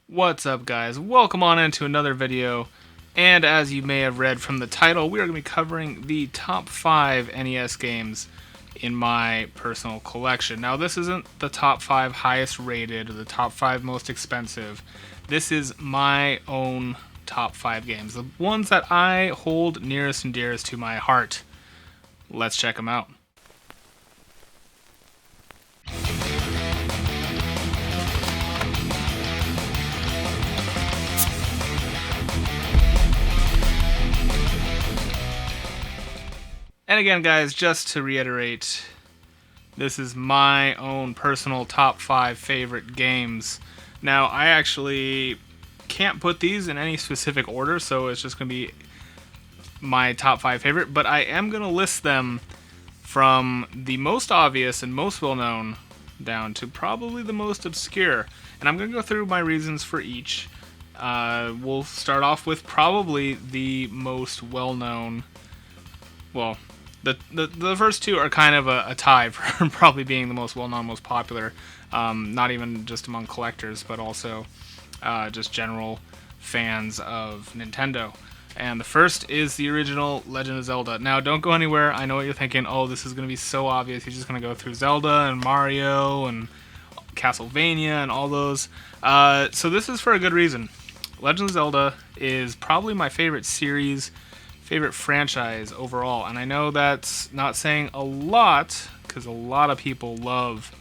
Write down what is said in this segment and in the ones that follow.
What's up, guys? Welcome on into another video, and as you may have read from the title, we are going to be covering the top 5 NES games in my personal collection. Now, this isn't the top 5 highest rated or the top 5 most expensive. This is my own top 5 games, the ones that I hold nearest and dearest to my heart. Let's check them out. And again, guys, just to reiterate, this is my own personal top 5 favorite games. Now, I actually can't put these in any specific order, so it's just going to be my top 5 favorite, but I am going to list them from the most obvious and most well-known down to probably the most obscure. And I'm going to go through my reasons for each. We'll start off with probably the most well-known. Well, the first two are kind of a tie for probably being the most well-known, most popular. Not even just among collectors, but also just general fans of Nintendo. And the first is the original Legend of Zelda. Now, don't go anywhere. I know what you're thinking. Oh, this is going to be so obvious. You're just going to go through Zelda and Mario and Castlevania and all those. So this is for a good reason. Legend of Zelda is probably my favorite series, favorite franchise overall. And I know that's not saying a lot, because a lot of people love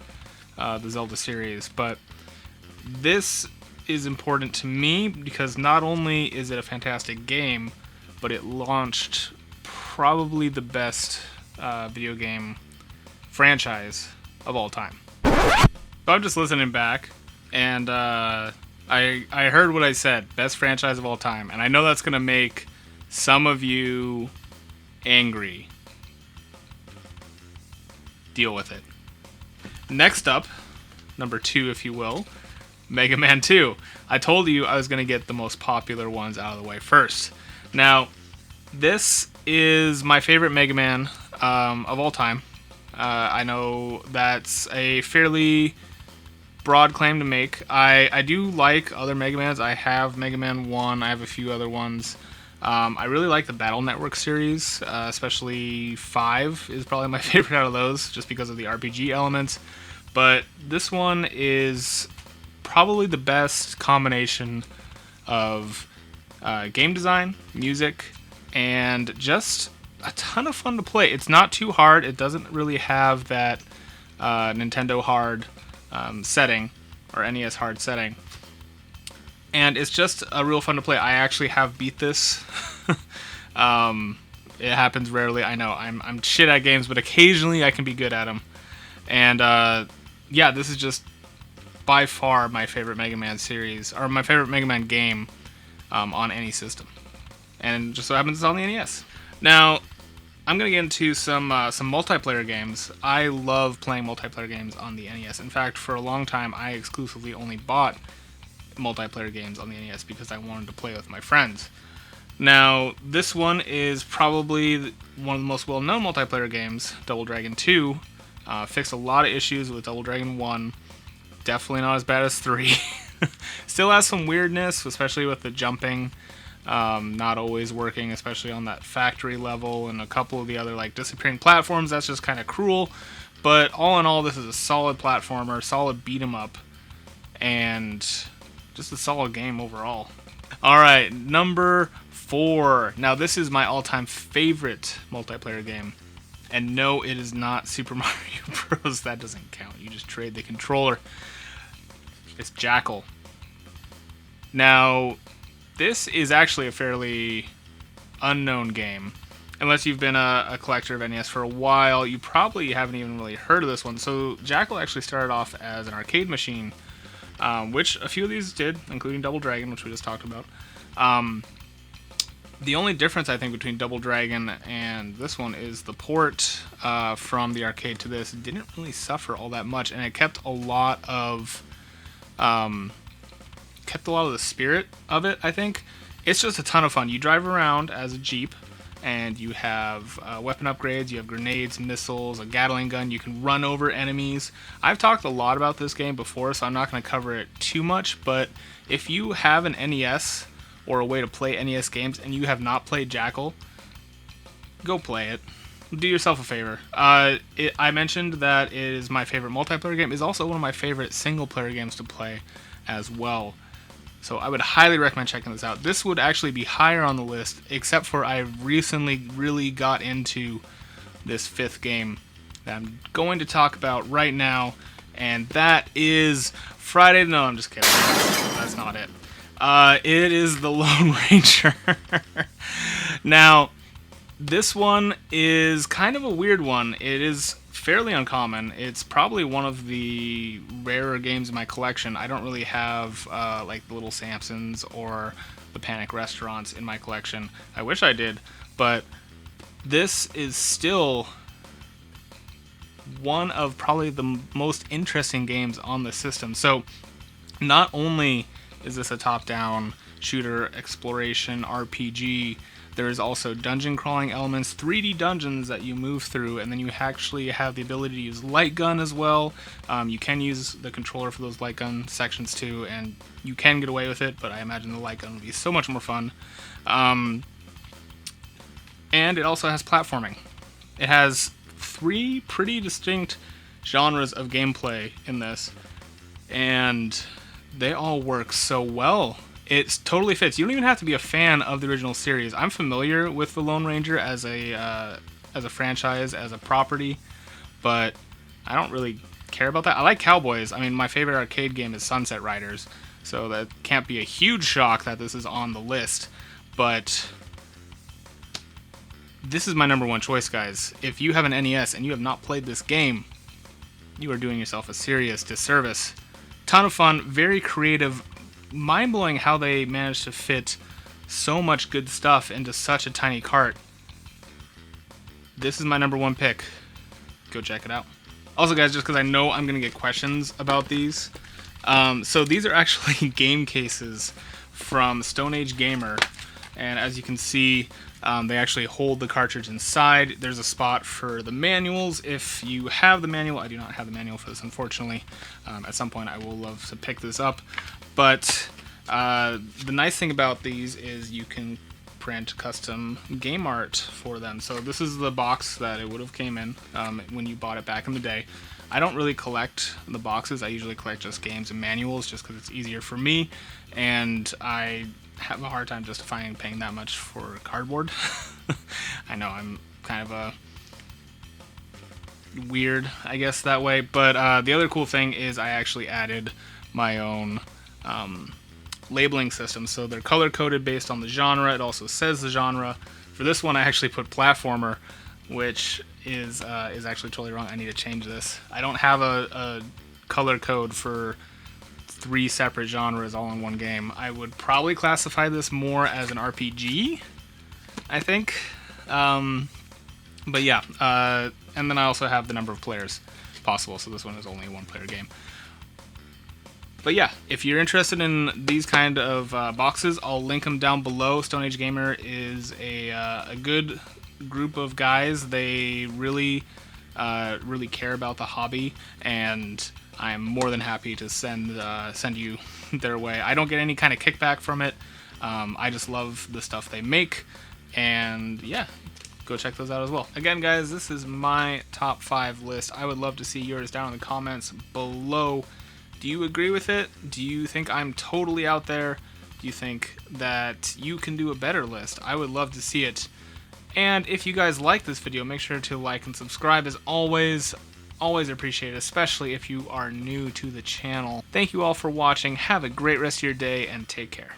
the Zelda series. But this is important to me because not only is it a fantastic game, but it launched probably the best video game franchise of all time. So I'm just listening back, and I heard what I said, best franchise of all time, and I know that's gonna make some of you angry. Deal with it. Next up, number 2, if you will, Mega Man 2. I told you I was going to get the most popular ones out of the way first. Now, this is my favorite Mega Man of all time. I know that's a fairly broad claim to make. I do like other Mega Mans. I have Mega Man 1. I have a few other ones. I really like the Battle Network series, especially 5 is probably my favorite out of those, just because of the RPG elements. But this one is probably the best combination of game design, music, and just a ton of fun to play. It's not too hard. It doesn't really have that Nintendo hard setting or NES hard setting. And it's just a real fun to play. I actually have beat this. It happens rarely. I know I'm shit at games, but occasionally I can be good at them. And yeah, this is just by far my favorite Mega Man series, or my favorite Mega Man game on any system. And just so happens it's on the NES. Now, I'm going to get into some multiplayer games. I love playing multiplayer games on the NES. In fact, for a long time, I exclusively only bought multiplayer games on the NES because I wanted to play with my friends. Now, this one is probably one of the most well-known multiplayer games, Double Dragon 2. Fixed a lot of issues with Double Dragon 1. Definitely not as bad as 3. Still has some weirdness, especially with the jumping not always working, especially on that factory level, and a couple of the other like disappearing platforms. That's just kind of cruel. But all in all, this is a solid platformer, solid beat 'em up, and just a solid game overall. Alright, number 4. Now, this is my all-time favorite multiplayer game. And no, it is not Super Mario Bros. That doesn't count. You just trade the controller. It's Jackal. Now, this is actually a fairly unknown game. Unless you've been a collector of NES for a while, you probably haven't even really heard of this one. So, Jackal actually started off as an arcade machine, which a few of these did, including Double Dragon, which we just talked about. The only difference, I think, between Double Dragon and this one is the port from the arcade to this didn't really suffer all that much, and it kept a lot of the spirit of it, I think. It's just a ton of fun. You drive around as a Jeep, and you have weapon upgrades, you have grenades, missiles, a Gatling gun, you can run over enemies. I've talked a lot about this game before, so I'm not going to cover it too much, but if you have an NES or a way to play NES games and you have not played Jackal, go play it. Do yourself a favor. I mentioned that it is my favorite multiplayer game. It's also one of my favorite single-player games to play as well. So I would highly recommend checking this out. This would actually be higher on the list, except for I recently really got into this 5th game that I'm going to talk about right now, and that is Friday. No, I'm just kidding. That's not it. It is the Lone Ranger. Now, this one is kind of a weird one. It is fairly uncommon. It's probably one of the rarer games in my collection. I don't really have like the Little Samsons or the Panic Restaurants in my collection. I wish I did, but this is still one of probably the most interesting games on the system. So not only is this a top-down shooter exploration RPG, there is also dungeon crawling elements, 3D dungeons that you move through, and then you actually have the ability to use light gun as well. You can use the controller for those light gun sections too, and you can get away with it, but I imagine the light gun would be so much more fun. And it also has platforming. It has 3 pretty distinct genres of gameplay in this, and they all work so well. It totally fits. You don't even have to be a fan of the original series. I'm familiar with the Lone Ranger as a franchise, as a property, but I don't really care about that. I like cowboys. I mean, my favorite arcade game is Sunset Riders, so that can't be a huge shock that this is on the list, but this is my number 1 choice, guys. If you have an NES and you have not played this game, you are doing yourself a serious disservice. Ton of fun, very creative, mind-blowing how they managed to fit so much good stuff into such a tiny cart. This is my number 1 pick. Go check it out. Also, guys, just because I know I'm going to get questions about these, so these are actually game cases from Stone Age Gamer, and as you can see, they actually hold the cartridge inside. There's a spot for the manuals if you have the manual. I do not have the manual for this, unfortunately. At some point I will love to pick this up. But the nice thing about these is you can print custom game art for them. So this is the box that it would have came in when you bought it back in the day. I don't really collect the boxes. I usually collect just games and manuals just because it's easier for me, and I have a hard time justifying paying that much for cardboard. I know I'm kind of a weird, I guess, that way, but the other cool thing is I actually added my own labeling system, so they're color-coded based on the genre. It also says the genre. For this one I actually put platformer, which is actually totally wrong. I need to change this. I don't have a color code for 3 separate genres all in one game. I would probably classify this more as an RPG, I think. But yeah, and then I also have the number of players possible, so this one is only a 1-player game. But yeah, if you're interested in these kind of boxes, I'll link them down below. Stone Age Gamer is a good group of guys. They really care about the hobby, and I'm more than happy to send you their way. I don't get any kind of kickback from it. I just love the stuff they make, and yeah, go check those out as well. Again, guys, this is my top 5 list. I would love to see yours down in the comments below. Do you agree with it? Do you think I'm totally out there? Do you think that you can do a better list? I would love to see it. And if you guys like this video, make sure to like and subscribe as always. Always appreciate it, especially if you are new to the channel. Thank you all for watching. Have a great rest of your day and take care.